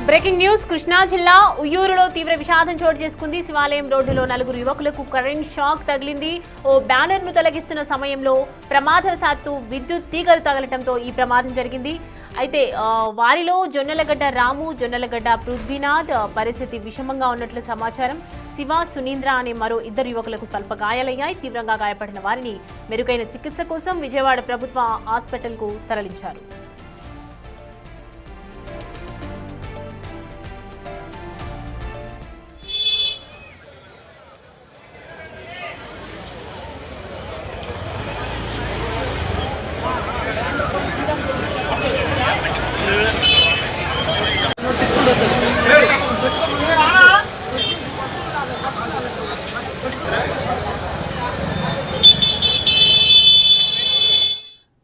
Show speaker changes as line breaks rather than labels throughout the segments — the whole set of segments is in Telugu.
బ్రేకింగ్ న్యూస్ కృష్ణా జిల్లా ఉయ్యూరులో తీవ్ర విషాదం చోటు చేసుకుంది. శివాలయం రోడ్డులో నలుగురు యువకులకు కరెంట్ షాక్ తగిలింది. ఓ బ్యానర్ ను తొలగిస్తున్న సమయంలో ప్రమాదవశాత్తు విద్యుత్ తీగలు తగలటంతో ఈ ప్రమాదం జరిగింది. అయితే వారిలో జొన్నలగడ్డ రాము, జొన్నలగడ్డ పృథ్వీనాథ్ పరిస్థితి విషమంగా ఉన్నట్లు సమాచారం. శివ, సునీంద్ర అనే మరో ఇద్దరు యువకులకు స్వల్ప గాయాలయ్యాయి. తీవ్రంగా గాయపడిన వారిని మెరుగైన చికిత్స కోసం విజయవాడ ప్రభుత్వ హాస్పిటల్కు తరలించారు.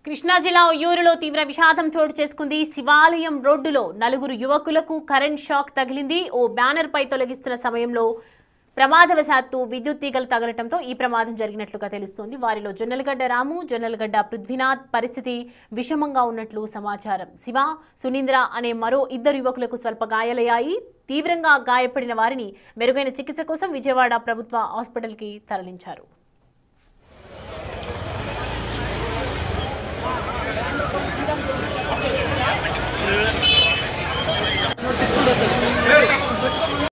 కృష్ణా జిల్లా ఉయ్యూరులో తీవ్ర విషాదం చోటు చేసుకుంది. శివాలయం రోడ్డులో నలుగురు యువకులకు కరెంట్ షాక్ తగిలింది. ఓ బ్యానర్ పై తొలగిస్తున్న సమయంలో ప్రమాదవశాత్తు విద్యుత్ తీగలు తగలటంతో ఈ ప్రమాదం జరిగినట్లుగా తెలుస్తోంది. వారిలో జొన్నలగడ్డ రాము, జొన్నలగడ్డ పృథ్వీనాథ్ పరిస్థితి విషమంగా ఉన్నట్లు సమాచారం. శివ, సునీంద్ర అనే మరో ఇద్దరు యువకులకు స్వల్ప గాయాలయ్యాయి. తీవ్రంగా గాయపడిన వారిని మెరుగైన చికిత్స కోసం విజయవాడ ప్రభుత్వ హాస్పిటల్కి తరలించారు.